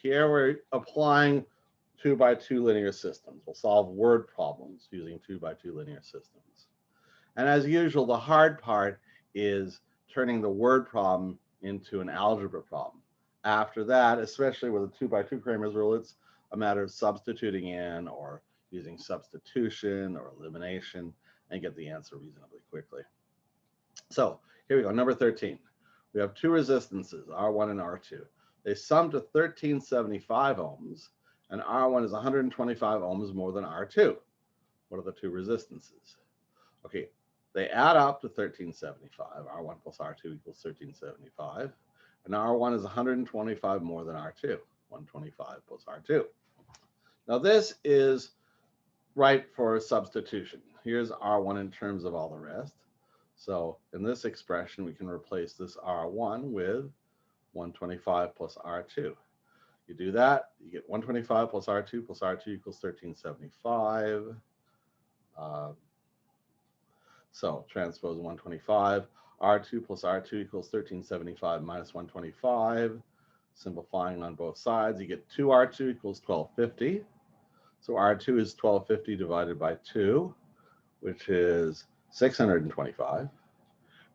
here we're applying 2x2 linear systems. We'll solve word problems using 2x2 linear systems. And as usual, the hard part is turning the word problem into an algebra problem. After that, especially with a 2x2 Cramer's rule, it's a matter of substituting in or using substitution or elimination and get the answer reasonably quickly. So here we go, number 13. We have two resistances, R1 and R2. They sum to 1375 ohms, and R1 is 125 ohms more than R2. What are the two resistances? Okay, they add up to 1375. R1 plus R2 equals 1375. And R1 is 125 more than R2. 125 plus R2. Now this is right for substitution. Here's R1 in terms of all the rest. So in this expression, we can replace this R1 with 125 plus R2. You do that, you get 125 plus R2 equals 1375. So transpose 125. R2 plus R2 equals 1375 minus 125. Simplifying on both sides, you get 2R2 equals 1250. So R2 is 1250 divided by 2, which is 625.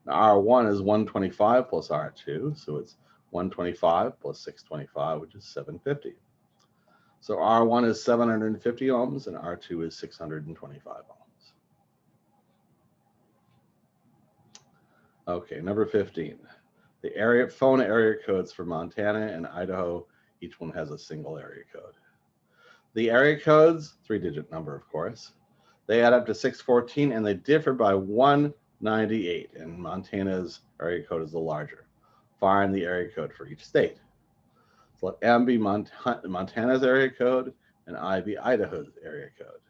Now R1 is 125 plus R2, so it's 125 plus 625, which is 750. So R1 is 750 ohms and R2 is 625 ohms. Okay, number 15. The phone area codes for Montana and Idaho, each one has a single area code. The area codes, 3-digit number, of course, they add up to 614 and they differ by 198, and Montana's area code is the larger. Find the area code for each state. So let M be Montana's area code and I be Idaho's area code.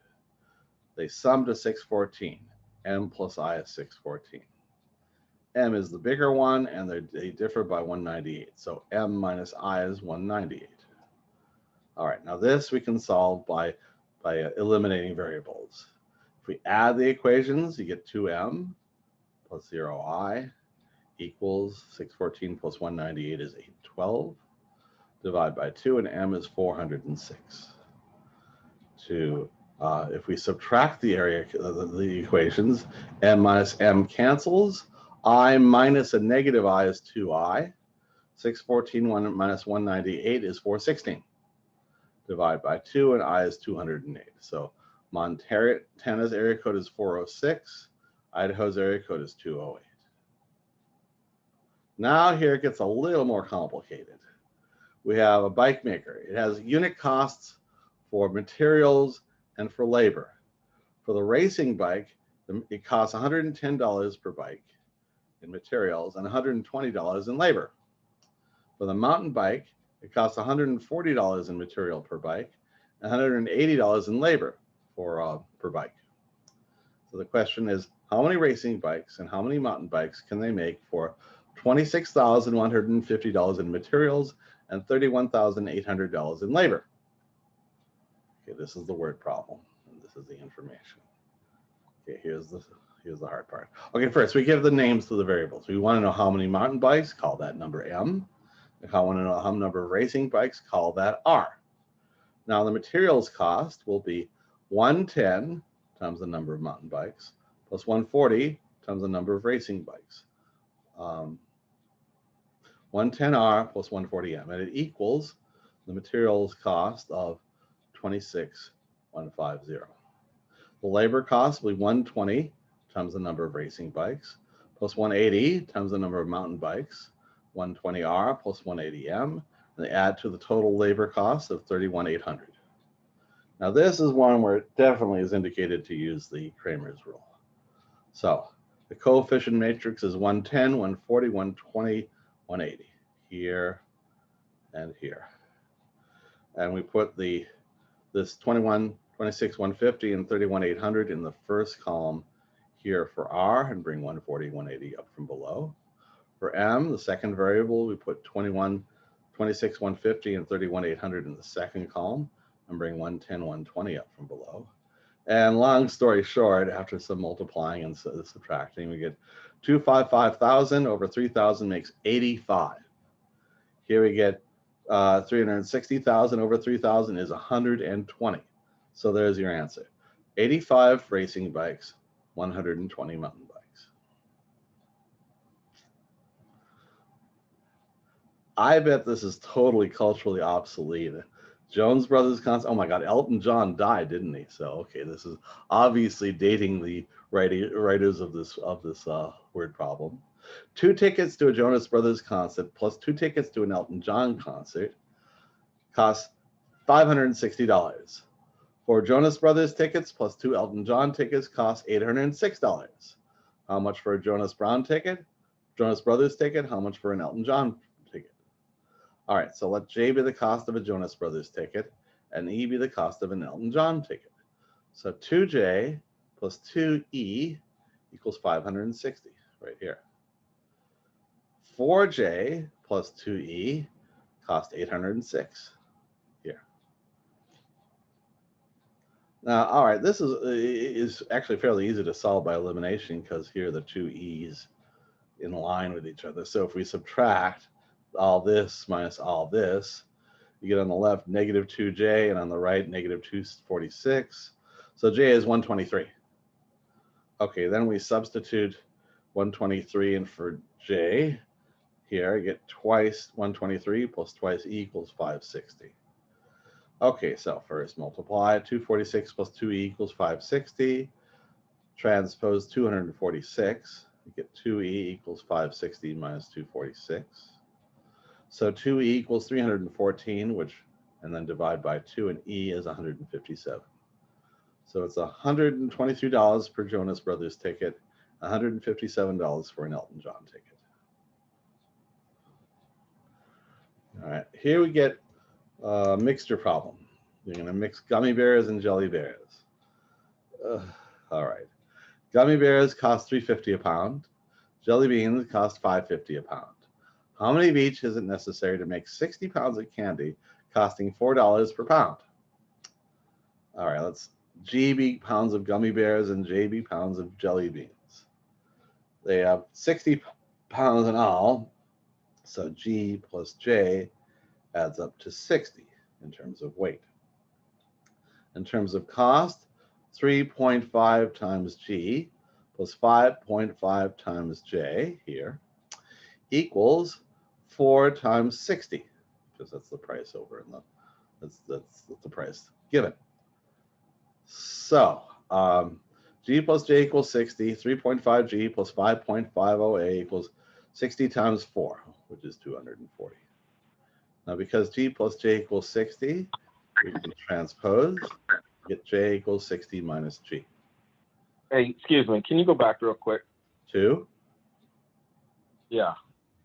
They sum to 614. M plus I is 614. M is the bigger one and they differ by 198. So M minus I is 198. All right, now this we can solve by eliminating variables. If we add the equations, you get 2M plus 0I equals 614 plus 198 is 812. Divide by 2, and M is 406. If we subtract the equations, M minus M cancels. I minus a negative I is 2I. 614 minus 198 is 416. Divide by 2, and I is 208. So Montana's area code is 406. Idaho's area code is 208. Now here it gets a little more complicated. We have a bike maker. It has unit costs for materials and for labor. For the racing bike, it costs $110 per bike in materials and $120 in labor. For the mountain bike, it costs $140 in material per bike and $180 in labor per bike. So the question is, how many racing bikes and how many mountain bikes can they make for $26,150 in materials and $31,800 in labor? Okay, this is the word problem, and this is the information. Okay, here's the hard part. Okay, first we give the names to the variables. We want to know how many mountain bikes, call that number M. If I want to know how many number of racing bikes, call that R. Now the materials cost will be 110 times the number of mountain bikes plus 140 times the number of racing bikes. 110R plus 140M, and it equals the materials cost of 26,150. The labor cost will be 120 times the number of racing bikes plus 180 times the number of mountain bikes, 120R plus 180M, and they add to the total labor cost of 31,800. Now this is one where it definitely is indicated to use the Cramer's rule. So the coefficient matrix is 110, 140, 120, 180, here and here. And we put this 21, 26, 150 and 31,800 in the first column here for R and bring 140, 180 up from below. For M, the second variable, we put 21, 26, 150 and 31,800 in the second column and bring 110, 120 up from below. And long story short, after some multiplying and subtracting, we get 255,000 over 3,000 makes 85. Here we get 360,000 over 3,000 is 120. So there's your answer. 85 racing bikes, 120 mountain bikes. I bet this is totally culturally obsolete. Jones Brothers concert. Oh my God, Elton John died, didn't he? So okay, this is obviously dating the writers of this word problem. 2 tickets to a Jonas Brothers concert plus 2 tickets to an Elton John concert costs $560. 4 Jonas Brothers tickets plus 2 Elton John tickets cost $806. How much for a Jonas Brothers ticket? How much for an Elton John ticket? All right, so let J be the cost of a Jonas Brothers ticket and E be the cost of an Elton John ticket. So 2J plus 2E equals 560 right here. 4J plus 2E cost 806 here. Now, all right, this is actually fairly easy to solve by elimination because here are the 2 E's in line with each other. So if we subtract all this minus all this, you get on the left negative 2J and on the right negative 246. So J is 123. Okay, then we substitute 123 in for J. Here I get twice 123 plus twice E equals 560. Okay, so first multiply 246 plus 2E equals 560. Transpose 246. You get 2E equals 560 minus 246. So 2E equals 314, and then divide by 2, and E is 157. So it's $123 per Jonas Brothers ticket, $157 for an Elton John ticket. All right, here we get a mixture problem. You're going to mix gummy bears and jelly bears. All right. Gummy bears cost $3.50 a pound. Jelly beans cost $5.50 a pound. How many of each is it necessary to make 60 pounds of candy costing $4 per pound? All right, let's GB pounds of gummy bears and JB pounds of jelly beans. They have 60 pounds in all, so G plus J adds up to 60 in terms of weight. In terms of cost, 3.5 times G plus 5.5 times J here equals 4 times 60, because that's the price over in the, that's the price given. So G plus J equals 60, 3.5 G plus 5.50 A equals 60 times 4, which is 240. Now because G plus J equals 60, we can transpose, get J equals 60 minus G. Hey, excuse me, can you go back real quick? 2? Yeah.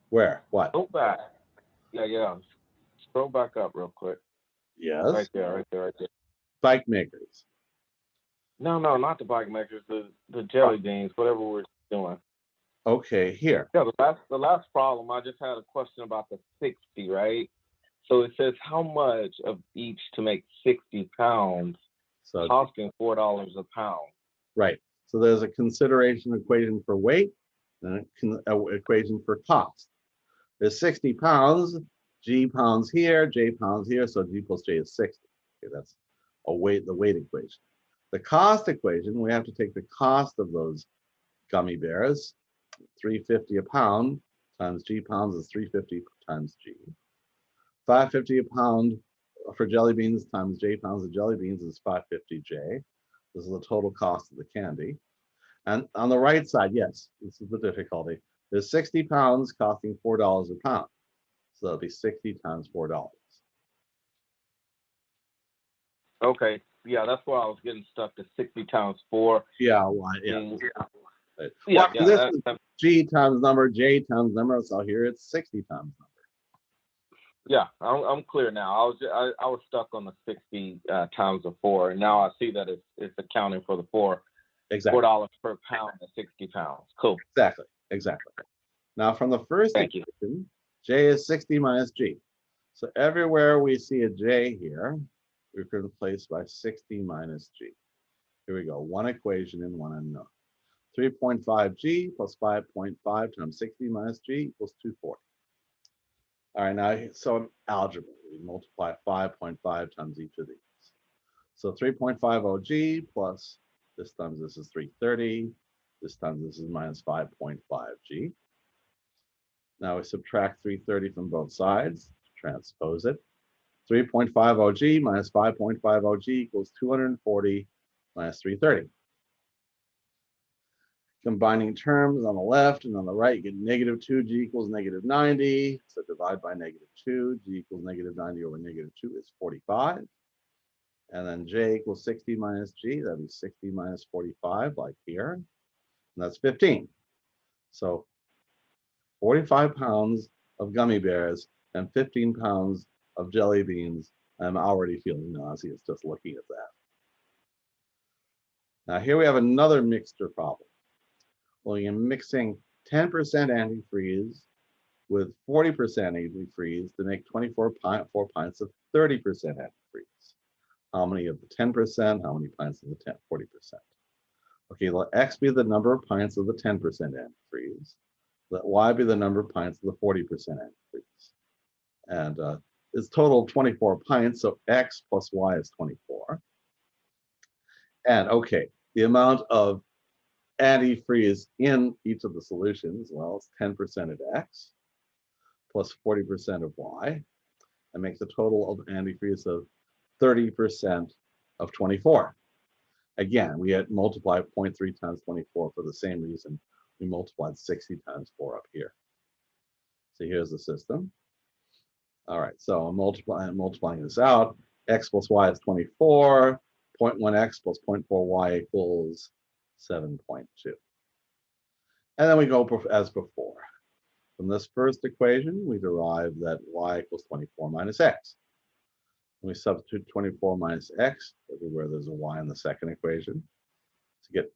Where? What? Go back. Yeah. Scroll back up real quick. Yes. Right there. Bike makers. No, not the bike makers, the jelly beans, whatever we're doing. Okay, here. Yeah, the last problem, I just had a question about the 60, right? So it says how much of each to make 60 pounds, so costing $4 a pound. Right. So there's a consideration equation for weight and an equation for cost. There's 60 pounds, G pounds here, J pounds here, so G plus J is 60. Okay, that's the weight equation. The cost equation, we have to take the cost of those gummy bears, $3.50 a pound times G pounds is 350 times G. $5.50 a pound for jelly beans times J pounds of jelly beans is 550 J. This is the total cost of the candy. And on the right side, yes, this is the difficulty. There's 60 pounds costing $4 a pound. So that'll be 60 times $4. Okay. Yeah, that's why I was getting stuck to 60 times 4. Yeah, well, yeah. Yeah, this is G times number, J times number. So here it's 60 times number. Yeah, I'm clear now. I was stuck on the 60 times the 4, and now I see that it's accounting for the 4. Exactly. $4 per pound at 60 pounds. Cool. Exactly. Now from the first equation, J is 60 minus G. So everywhere we see a J here, we can replace by 60 minus G. Here we go. One equation and one unknown. 3.5 G plus 5.5 times 60 minus G equals 240. All right, now, so in algebra, we multiply 5.5 times each of these. So 3.50 G plus this times this is 330. This times this is minus 5.5 G. Now we subtract 330 from both sides, transpose it. 3.50 G minus 5.50 G equals 240 minus 330. Combining terms on the left and on the right, you get negative 2G equals negative 90. So divide by negative 2, G equals negative 90 over negative 2 is 45. And then J equals 60 minus G, that'd be 60 minus 45, like here. And that's 15. So 45 pounds of gummy bears and 15 pounds of jelly beans. I'm already feeling nauseous just looking at that. Now here we have another mixture problem. Well, you're mixing 10% antifreeze with 40% antifreeze to make 4 pints of 30% antifreeze. How many of the 10%? How many pints of the 40%? Okay, let X be the number of pints of the 10% antifreeze. Let Y be the number of pints of the 40% antifreeze. And it's total 24 pints, so X plus Y is 24. And okay, the amount of antifreeze in each of the solutions, well, it's 10% of X plus 40% of Y. That makes a total of antifreeze of 30% of 24. Again, we had multiplied 0.3 times 24 for the same reason we multiplied 60 times 4 up here. So here's the system. All right, so I'm multiplying this out. X plus Y is 24. 0.1x plus 0.4y equals 7.2. And then we go as before. From this first equation, we derive that y equals 24 minus x. We substitute 24 minus x everywhere there's a y in the second equation to get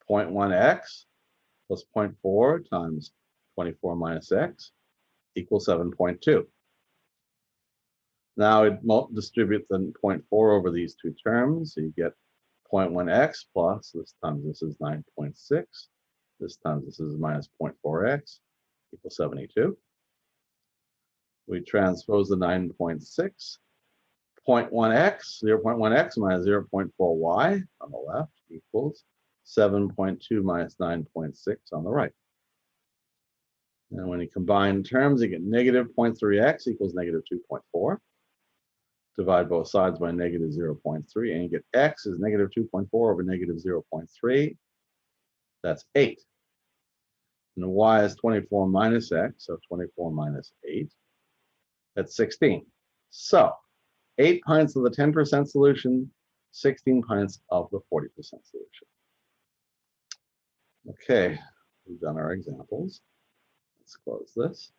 0.1x plus 0.4 times 24 minus x equals 7.2. Now it distributes the 0.4 over these two terms, so you get 0.1x plus, this time this is 9.6, this time this is minus 0.4x equals 72. We transpose the 9.6. 0.1x, 0.1x minus 0.4y on the left equals 7.2 minus 9.6 on the right. And when you combine terms, you get negative 0.3x equals negative 2.4. Divide both sides by negative 0.3, and you get x is negative 2.4 over negative 0.3. That's 8. And y is 24 minus x, so 24 minus 8. That's 16. So 8 pints of the 10% solution, 16 pints of the 40% solution. Okay, we've done our examples. Let's close this.